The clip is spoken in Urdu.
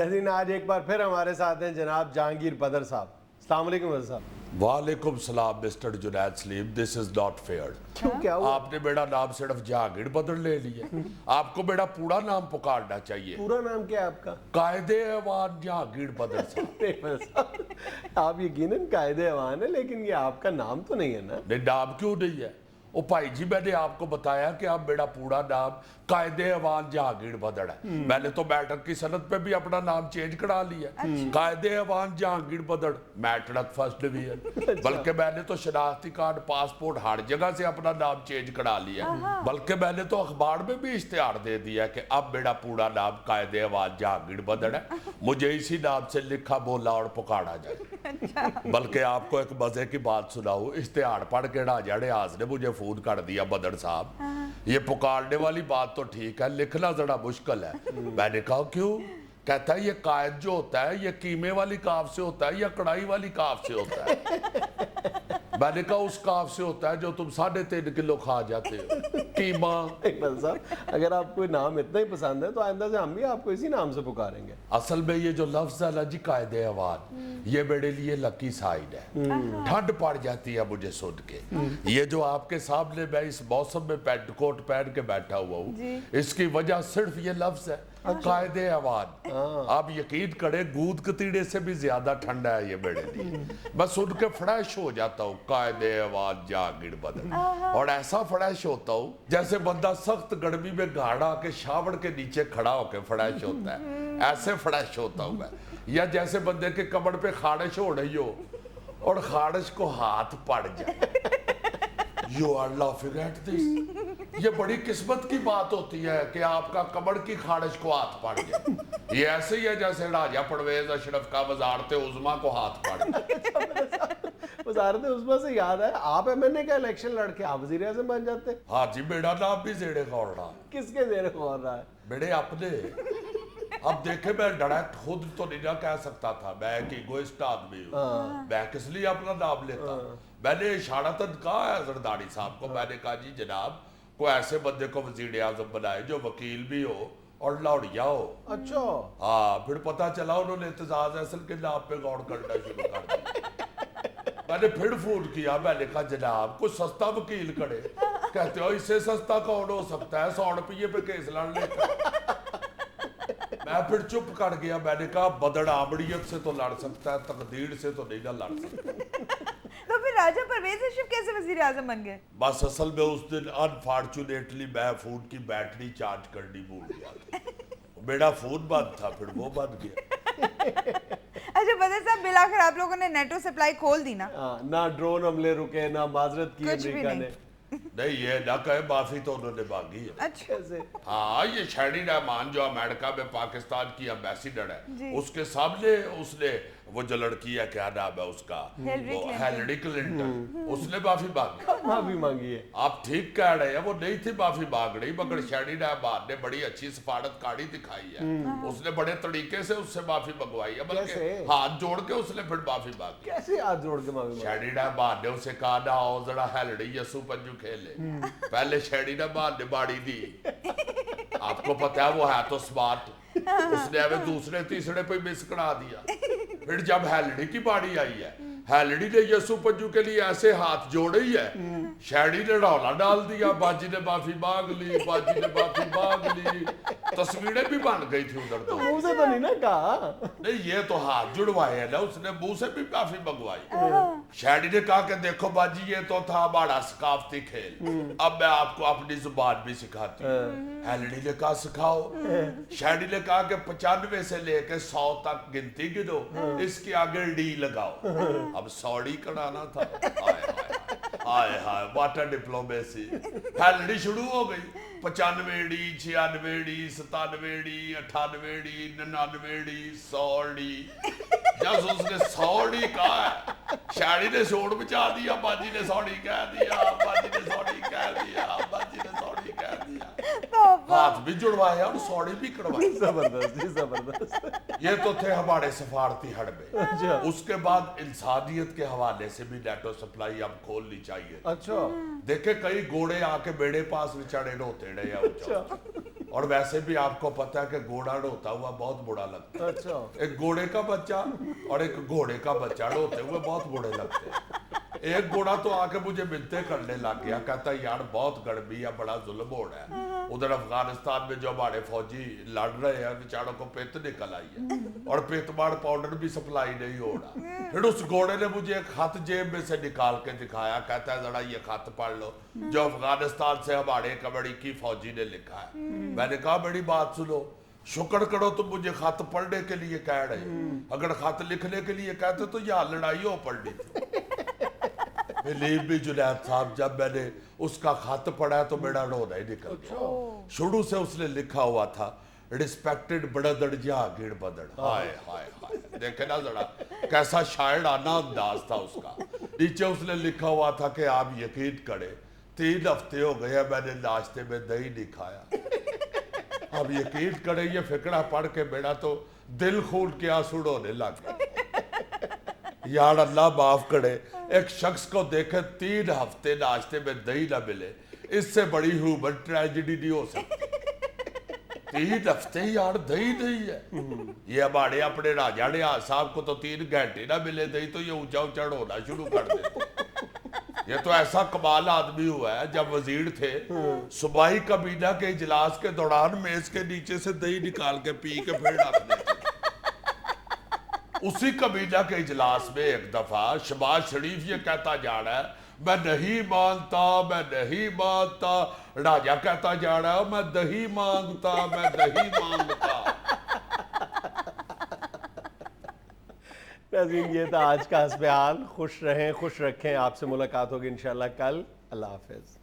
ناظرین آج ایک بار پھر ہمارے ساتھ ہیں جناب جہانگیر بدر صاحب. السلام علیکم بدر صاحب. وعلیکم السلام mister Junaid Saleem. This is not fair. کیوں کیا ہوا؟ آپ نے میرا نام صرف جہانگیر بدر لے لیا. آپ کو میرا پورا نام پکارنا چاہیے. پورا نام کیا ہے آپ کا؟ قائد ایوان جہانگیر بدر صاحب. آپ یقیناً قائد ایوان ہیں لیکن یہ آپ کا نام تو نہیں ہے نا؟ نہیں نام کیوں نہیں ہے؟ او بھائی جی میں نے آپ کو بتایا کہ اب میرا پورا نام قائد ایوان جہانگیر بدر ہے. میں نے تو میٹرک کی سند پہ بھی اپنا نام چینج کرا لیا. قائد ایوان جہانگیر بدر میٹرک فرسٹ ڈویژن. بلکہ میں نے تو شناختی کارڈ پاسپورٹ ہر جگہ سے اپنا نام چینج کرا لیا. بلکہ میں نے تو اخبار میں بھی اشتہار دے دیا کہ اب میرا پورا نام قائد ایوان جہانگیر بدر ہے. مجھے اسی نام سے لکھا بولا اور پکارا جائے. بلکہ آپ کو ایک مزے کی بات سناؤں. اشتہار پڑھ کے راجہ ریاض نے مجھے فون کر دیا بدر صاحب یہ پکارنے والی بات تو ٹھیک ہے لکھنا ذرا مشکل ہے. میں نے کہا کیوں؟ کہتا ہے یہ قائد جو ہوتا ہے یہ قیمے والی کاف سے ہوتا ہے یا کڑائی والی کاف سے ہوتا ہے؟ میں نے کہا اس کاف سے ہوتا ہے جو تم 3.5 کلو کھا جاتے ہو قیمہ. اقبال صاحب اگر آپ کو نام اتنا ہی پسند ہے تو آئندہ سے ہم بھی آپ کو اسی نام سے پکاریں گے. اصل میں یہ جو لفظ ہے نا جی قائد ایوان یہ میرے لیے لکی سائن ہے. ٹھنڈ پڑ جاتی ہے مجھے سن کے. یہ جو آپ کے سامنے میں اس موسم میں پینٹ کوٹ پہن کے بیٹھا ہوا ہوں اس کی وجہ صرف یہ لفظ ہے قائد ایوان. آپ یقین کریں گود کتیڑے سے بھی زیادہ ٹھنڈا ہے یہ میرے لیے. میں سن کے فریش ہو جاتا ہوں قائد ایوان جہانگیر بدر. اور ایسا فریش ہوتا ہوں جیسے بندہ سخت گرمی میں گھاڑا کے شاور کے نیچے کھڑا ہو کے فریش ہوتا ہے. ایسے فریش ہوتا ہوں میں. یا جیسے بندے کے کمر پہ خارش ہو رہی ہو اور خارش کو ہاتھ پڑ جائے. You are laughing at this. یہ بڑی قسمت کی بات ہوتی ہے کہ آپ کا کمر کی خارش کو ہاتھ پڑ جائے. یہ ایسے ہی ہے جیسے راجہ پرویز اشرف کا وزارت عظمیٰ کو ہاتھ پڑ جائے. وزارت عظمیٰ سے یاد ہے آپ ایم این اے کا الیکشن لڑ کے آپ وزیر اعظم بن جاتے. ہاں جی میرا نام بھی زیر غور رہا. کس کے زیر غور رہا ہے؟ میرے اپنے. اب دیکھیں میں ڈائریکٹ خود تو نہیں نہ کہہ سکتا تھا. میں ایک ایگوئسٹ آدمی ہوں. میں کس لیے اپنا نام لیتا. میں نے اشارتاً کہا ہے زرداری صاحب کو. میں نے کہا جی جناب کوئی ایسے بندے کو وزیر اعظم بنائے جو وکیل بھی ہو اور لوڑیا ہو. اچھا ہاں پھر پتہ چلا انہوں نے اعتزاز اصل کے نام پہ غور کرنا شروع کر دیا. میں نے پھر فون کیا. میں نے کہا جناب کوئی سستا وکیل کرے. کہتے ہو اس سے سستا کون ہو سکتا ہے 100 روپیے پہ کیس لڑ لیتا. میں پھر چپ کر گیا. میں نے کہا بدڑ آمڑیت سے تو لڑ سکتا ہے تقدیر سے تو نہیں نہ لڑ سکتا. تو پھر راجہ پرویز اشرف کیسے وزیر اعظم بن گئے؟ بس اصل میں اس دن انفارچونیٹلی میں فون کی بیٹری چارج کرنی بھول گیا تھا. میرا فون بند تھا پھر وہ بند گیا. اچھا بدر صاحب بالآخر آپ لوگوں نے نیٹو سپلائی کھول دی نا؟ نہ ڈرون حملے رکے نہ معذرت کی امریکہ نے. نہیں یہ نہ کہے معافی تو انہوں نے مانگی ہے. اچھا ہاں یہ شہری رحمان جو امریکہ میں پاکستان کی امبیسیڈر ہے اس کے سامنے اس نے وہ جو لڑکی ہے کیا نام ہے اس کا ہیلری کلنٹن اس نے معافی مانگی. معافی مانگی ہے. آپ ٹھیک کہہ رہے ہیں وہ نہیں تھی معافی مانگ رہی مگر شہری رحمان نے بڑی اچھی سفارت کاری دکھائی ہے. اس نے بڑے طریقے سے اس سے معافی منگوائی ہے بلکہ ہاتھ جوڑ کے اس نے پھر معافی مانگی. کیسے ہاتھ جوڑ کے معافی مانگی؟ شہری رحمان نے اسے کہا نہ آؤ ذرا ہیلری یسو پنجو کھیلے. پہلے شہری رحمان نے باڑی دی. آپ کو پتا ہے وہ ہے تو سمارٹ. اس نے ہمیں دوسرے تیسرے پہ مس کرا دیا. پھر جب ہیلڑی کی باری آئی ہے ہیلڑی نے یسو پنجو کے لیے ایسے ہاتھ جوڑے ہی ہے. شہری نے رولا ڈال دیا باجی نے معافی مانگ لی باجی نے معافی مانگ لی. تصویریں بھی بن گئی تھی ادھر. تو منہ سے تو نہیں نا کہا. نہیں یہ تو ہاتھ جڑوائے ہیں نا اس نے منہ سے بھی معافی منگوائی. شہری نے کہا کہ دیکھو باجی یہ تو تھا ہمارا ثقافتی کھیل اب میں آپ کو اپنی زبان بھی سکھاتی ہوں. ہیلڑی نے کہا سکھاؤ. شہری نے کہا کہ 95 سے لے کے 100 تک گنتی گنو اس کے آگے ڈی لگاؤ. اب 100 ڈی کرانا تھا. ہائے ہائے واٹر ڈپلومیسی. ہیلڑی شروع ہو گئی 95 D 96 D 97 D 98 D 99 D 100 D. جب اس نے 100 ڈی کہا ہے شہری نے شور بچا دیا. باجی نے 100 ڈی کہہ دیا باجی نے 100 ڈی کہہ دیا باجی نے 100 ڈی کہہ دیا. ہاتھ بھی جڑوایا اور 100 ڈی بھی کروائی. زبردست جی زبردست. یہ تو تھے ہمارے سفارتی حربے. اس کے بعد انسانیت کے حوالے سے بھی نیٹو سپلائی اب کھولنی چاہیے. اچھا دیکھیں کئی گھوڑے آ کے میرے پاس چڑھے روتے رہے. اور ویسے بھی آپ کو پتا ہے کہ گھوڑا ڈھوتا ہوا بہت برا لگتا ہے. اچھا ایک گھوڑے کا بچہ اور ایک گھوڑے کا بچہ ڈھوتے ہوئے بہت برے لگتے ہیں. ایک گھوڑا تو آ کے مجھے منتیں کرنے لگ گیا, کہتا یار بہت گرمی ہے, بڑا ظلم ہو رہا ہے. ادھر افغانستان میں جو ہمارے فوجی لڑ رہے ہیں بیچاروں کو پت نکل آئی ہے اور پت مار پاؤڈر بھی سپلائی نہیں ہو رہا. پھر اس گھوڑے نے مجھے ایک خط جیب میں سے نکال کے دکھایا, کہتا ہے ذرا یہ خط پڑھ لو جو افغانستان سے ہمارے ایک امریکی فوجی نے لکھا ہے. میں نے کہا بڑی بات سنو, شکر کرو تم مجھے خط پڑھنے کے لیے کہہ رہے, اگر خط لکھنے کے لیے کہتے تو یہاں لڑائی ہو پڑنی تھی. بلیو بھی جنید صاحب, جب میں نے اس کا خط پڑھا تو میرا رونا ہی نکل گیا. شروع سے اس نے لکھا ہوا تھا ریسپیکٹڈ بردر جہانگیر بدر. ہائے ہائے ہائے, دیکھیں نا ذرا کیسا شاعرانہ انداز تھا اس کا. نیچے اس نے لکھا ہوا تھا کہ آپ یقین کریں 3 ہفتے ہو گئے ہیں میں نے ناشتے میں دہی نہیں کھایا. اب یقین کریں یہ فقرہ پڑھ کے میرا تو دل خون کے آنسو ہونے لگ گیا. یار اللہ معاف کرے, ایک شخص کو دیکھیں 3 ہفتے ناشتے میں دہی نہ ملے, اس سے بڑی ہیومن ٹریجڈی نہیں ہو سکتی. 3 ہفتے یار دہی نہیں ہے. یہ ہمارے اپنے راجہ نے صاحب کو تو 3 گھنٹے نہ ملے دہی تو یہ اونچا اونچا ہونا شروع کر دیتے. یہ تو ایسا کمال آدمی ہوا ہے, جب وزیر تھے صوبائی کابینہ کے اجلاس کے دوران میز کے نیچے سے دہی نکال کے پی کے پھر رکھ دیتے. اسی کابینہ کے اجلاس میں ایک دفعہ شہباز شریف یہ کہتا جا رہا ہے میں نہیں مانتا, میں نہیں مانتا. راجہ کہتا جا رہا ہے میں دہی مانگتا, میں دہی مانگتا. ناظرین یہ تھا آج کا حسب حال. خوش رہیں, خوش رکھیں. آپ سے ملاقات ہوگی انشاءاللہ کل. اللہ حافظ.